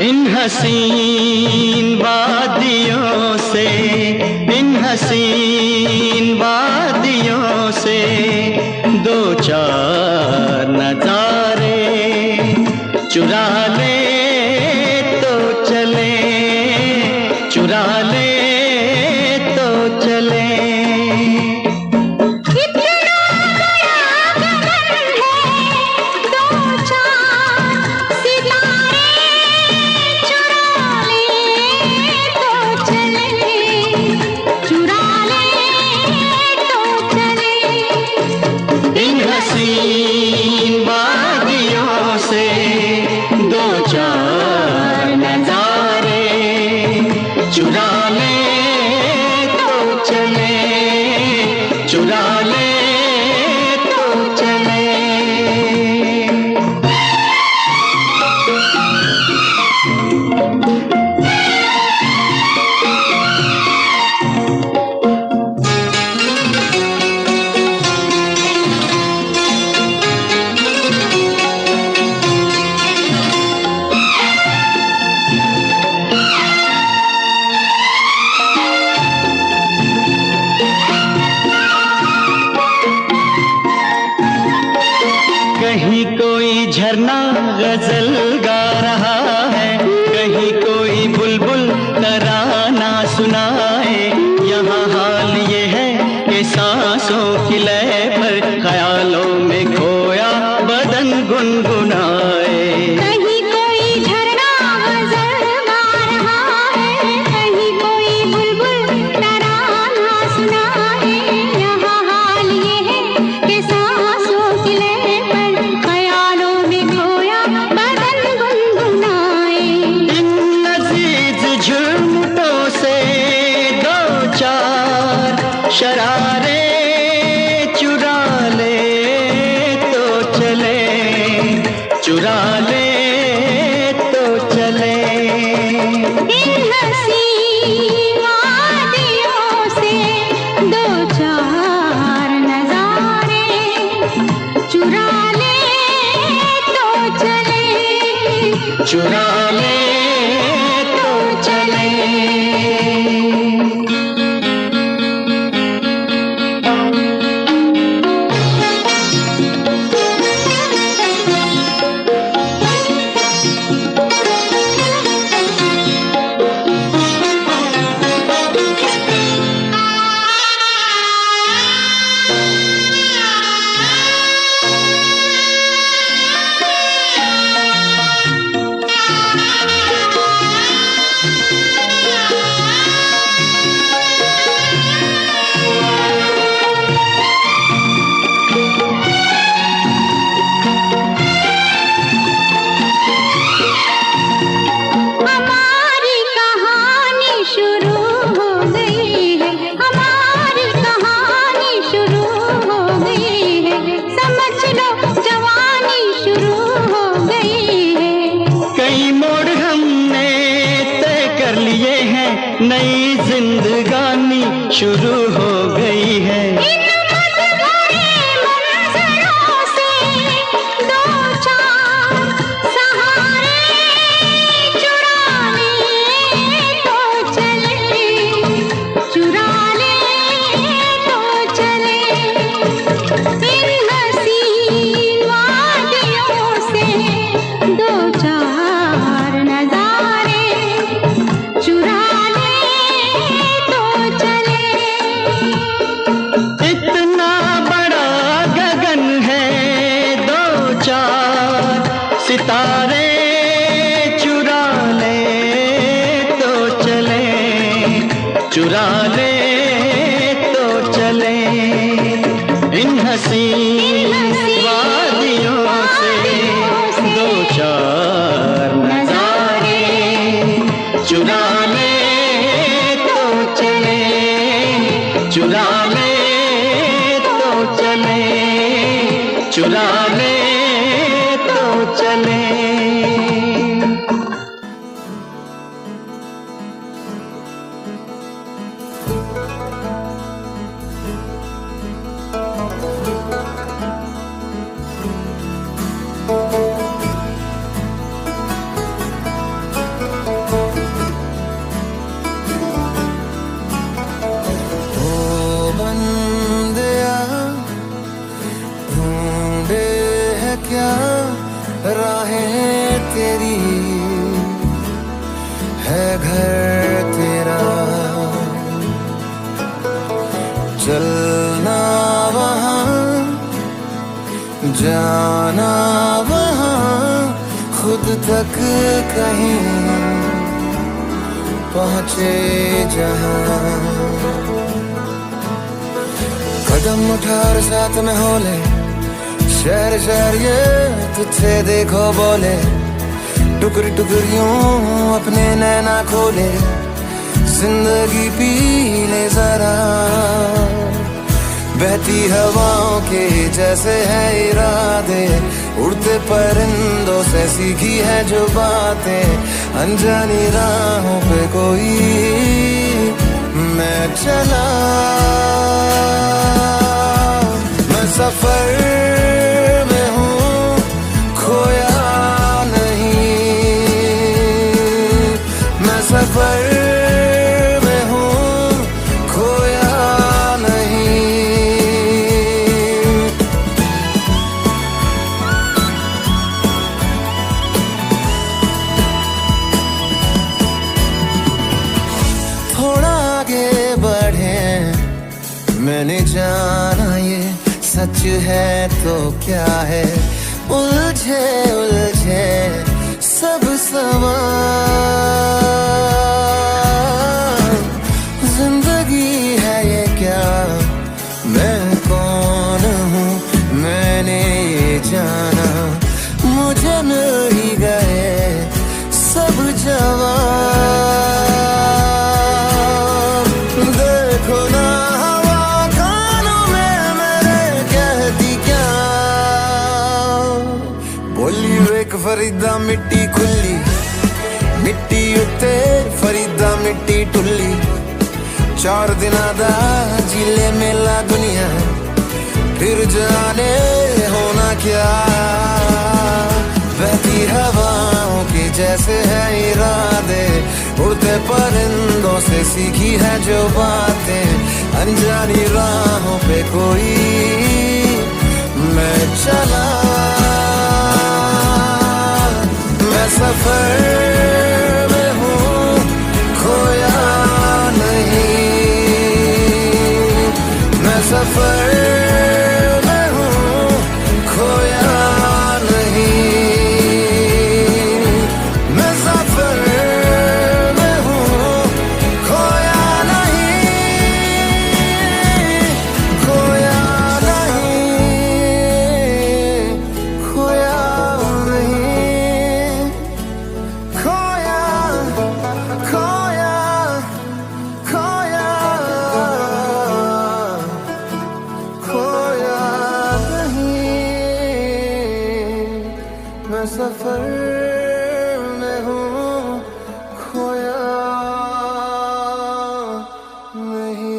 इन हसीन वादियों से, इन हसीन वादियों से दो चार नजारे चुरा ले तो चले, चुरा ले तो चले। कहीं कोई झरना गजल गा रहा है, कहीं कोई बुलबुल तराना सुनाए। यहाँ हाल ये है कि सांसों की लय पर ख्यालों में खोया बदन गुनगुनाए। कहीं कोई झरना गजल गा रहा है, कहीं कोई बुलबुल तराना सुनाए। यहाँ हाल ये है कि सांसों की लय पर ख्यालों में खोया बदन गुनगुनाए। इन लजीज झुमटों से दो चार शरारे चुरा ले तो चले, चुरा ले तो चले। इन हसीन वादियों से दो चार नजारे चुरा ले तो चले, चुरा ले तो चले। हमारी कहानी शुरू हो गई है, हमारी कहानी शुरू हो गई है। समझ लो जवानी शुरू हो गई है। कई मोड़ हमने तय कर लिए हैं, नई जिंदगानी शुरू हो गई है। इन मधुरे मंजरों से दो चार सहारे चुरा ले तो चले, चुरा ले तो चले। इन हसीन वादियों से दो चार नजारे चुरा ले तो चले। इतना बड़ा गगन है, दो चार सितारे चुरा ले तो चले, चुरा ले तो चले। इन हसीन वादियों से दो चार नजारे चुरा ले तो चले, चुरा ले तो चले, चुरा ले तो चले। है घर तेरा, चलना वहाँ, जाना वहाँ, खुद तक कहीं पहुँचे जहाँ। कदम उठा और साथ में हो ले, शहर शहर ये तुझसे देखो बोले, टुकड़ी टुकड़ियों अपने नैना खोले, जिंदगी पी ले जरा। बहती हवाओं के जैसे है इरादे, उड़ते परिंदों से सीखी है जो बातें, अनजानी राहों पे कोई मैं चला। मैं सफर में हूँ खोया नहीं, मैं सफर में हूँ खोया नहीं। थोड़ा आगे बढ़े, मैंने जाना ये सच है तो क्या है, उलझे उलझे सब सवाल। जिंदगी है ये क्या, मैं कौन हूँ मैंने ये जाना, मुझे मिल ही गए सब जवाब। देखो ना फरीदा मिट्टी खुली, मिट्टी उत्ते फरीदा मिट्टी टुल्ली, 4 दिना दा जिले मेला दुनिया, फिर जाने होना क्या। बहती हवाओं के जैसे है इरादे, उड़ते परिंदों से सीखी है जो बातें, अनजानी राहों पे कोई मैं चला। मैं सफर में हूँ खोया नहीं, मैं सफर में हूँ खोया नहीं, मैं सफर में हूँ खोया नहीं, खोया नहीं, खोया नहीं। सफर में हूँ खोया नहीं।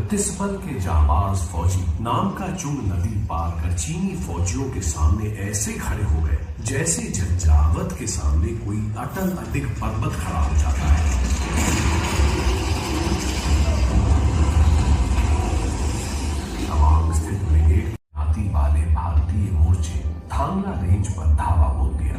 तिस्बल के जाबाज फौजी नाम का चुंग नदी पार कर चीनी फौजियों के सामने ऐसे खड़े हो गए जैसे झंझावत के सामने कोई अटल अडिग पर्वत खड़ा हो जाता है। तमाम स्थित ब्रिगेड हाथी वाले भारतीय मोर्चे थांगला रेंज पर धावा बोल दिया।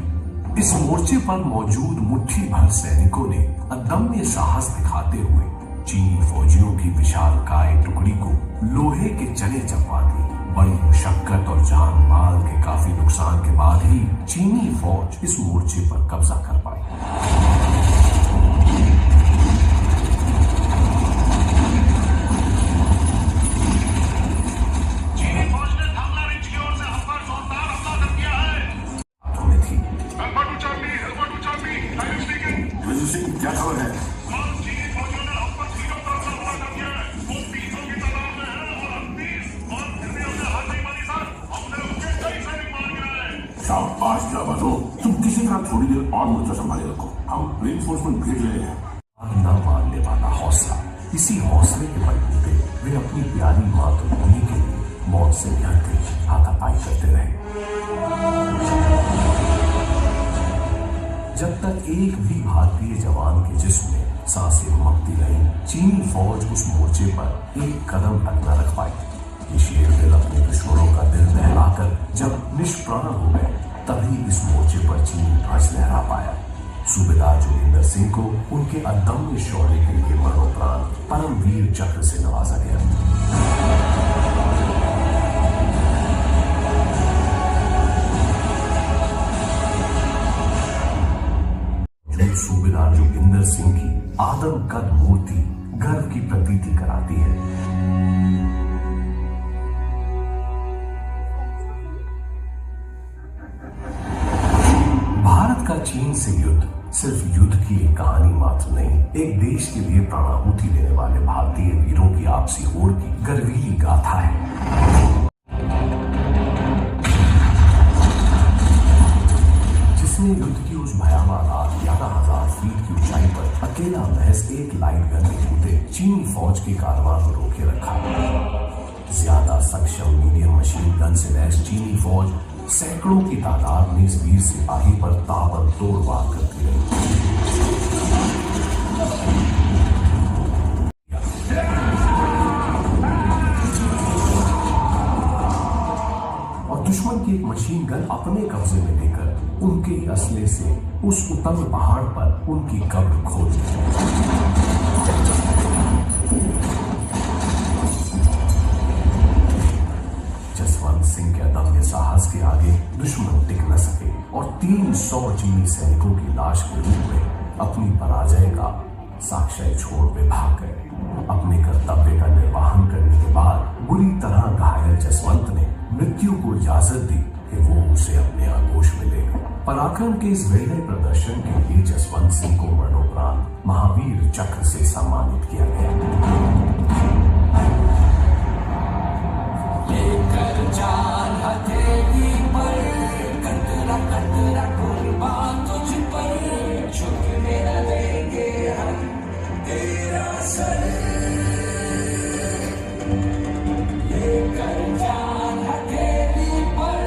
इस मोर्चे पर मौजूद मुट्ठी भर सैनिकों ने अदम्य साहस दिखाते हुए चीनी फौजियों की विशालकाय टुकड़ी को लोहे के चने चपवा दिए। बड़ी मुशक्कत और जान माल के काफी नुकसान के बाद ही चीनी फौज इस मोर्चे पर कब्जा कर पाई। चीनी फौज ने थामला रेंज की ओर से हम पर जोरदार हमला कर दिया है। तुम्हें थी क्या खबर है? चीनी फौजियों ने हम पर सीधों तरफ से हमला कर दिया है। वो 300 की तादाद में है और हम 30 और फिर भी हमने हार नहीं मानी सर। हमने उनके कई सैनिक मार दिया है। शाबाश जाबाजो, तुम किसी तरह थोड़ी देर और मोर्चा संभाले रखो, हम रेनफोर्समेंट भेज रहे हैं। न मानने वाला हौसला, इसी हौसले के बलबूते वे अपनी प्यारी मातृभूमि के लिए मौत से निहत्ते हाथापाई करते रहे। जब तक एक भी भारतीय जवान के जिस्म में सांसें उमकती रहीं, चीनी फौज उस मोर्चे पर एक कदम तक न रख पाई। ये शेर दिल अपने दुश्मनों का दिल दहलाकर जब निष्प्राण हो गए, तभी इस मोर्चे पर चीनी ध्वज लहरा पाया। सूबेदार जोगिंदर सिंह को उनके अदम्य शौर्य के लिए मरणोपरांत परमवीर चक्र से नवाजा गया। सूबेदार जोगिंदर सिंह की आदमकद मूर्ति गर्व की प्रतीति कराती है। भारत का चीन से युद्ध सिर्फ युद्ध की एक कहानी मात्र नहीं, एक देश के लिए प्राणाहुति देने वाले भारतीय वीरों की आपसी होड़ की गर्वीली गाथा है। जिसने युद्ध की उस भयावह रात 11,000 फीट की ऊंचाई पर अकेला महज एक लाइट गन के बूते चीनी फौज के कारवां को रोके रखा। ज्यादा सक्षम मीडियम मशीन गन से लैस चीनी फौज सैकड़ों की तादाद में इस वीर सिपाही पर ताबड़तोड़ वार करती रही। और दुश्मन की एक मशीन गन अपने कब्जे में लेकर उनके ही असले से उस उतंग पहाड़ पर उनकी कब्र खोद दी। जसवंत सिंह के अदम्य साहस के आगे दुश्मन टिक न सके और 300 चीनी सैनिकों की लाश के रूप में अपनी पराजय का साक्ष्य छोड़ वे भाग गए। अपने कर्तव्य का निर्वहन करने के बाद बुरी तरह घायल जसवंत ने मृत्यु को इजाजत दी कि वो उसे अपने आगोश में ले गए। पराक्रम के इस वेगल प्रदर्शन के लिए जसवंत सिंह को मरणोपरांत महावीर चक्र से सम्मानित किया गया। जान हथेली पर कतरा कतरा कुर्बान तुझ पर, झुकने न देंगे हम तेरा सर। लेकर जान हथेली पर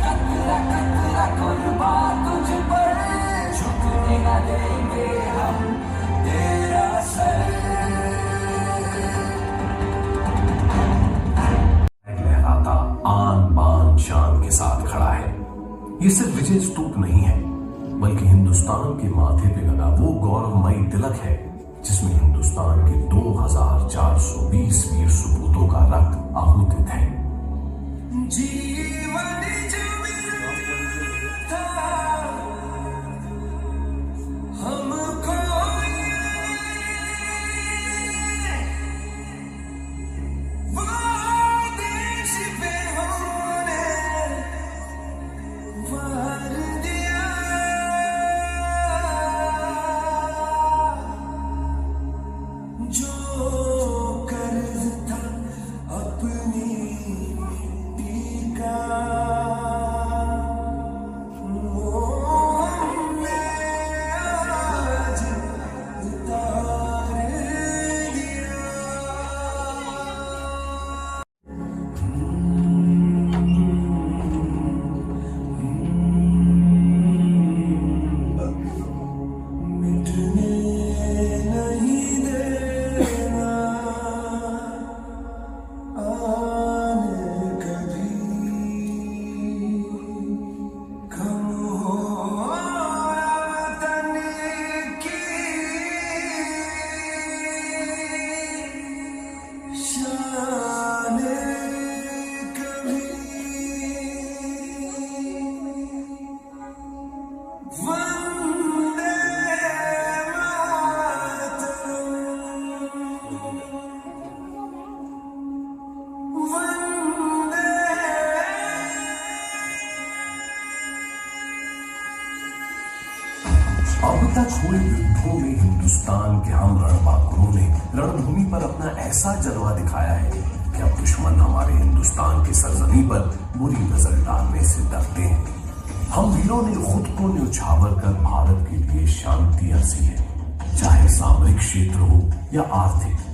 कतरा कतरा कुर्बान तुझ पर, झुकने न देंगे हम तेरा सर। आन बान शान के साथ खड़ा है। ये सिर्फ विजय स्तूप नहीं है, बल्कि हिंदुस्तान के माथे पे लगा वो गौरवमयी तिलक है जिसमें हिंदुस्तान के 2420 वीर सपूतों का रक्त आहूतित है। जीवन हमको अपनी मिट्टी का अब तक हुए युद्धों में हिंदुस्तान के हम रणबांकुरों ने रणभूमि पर अपना ऐसा जलवा दिखाया है कि अब दुश्मन हमारे हिंदुस्तान की सरजमी पर बुरी नजर डालने से डरते हैं। हम वीरों ने खुद को न्यौछावर कर भारत के लिए शांति अर्जी है, चाहे सामरिक क्षेत्र हो या आर्थिक।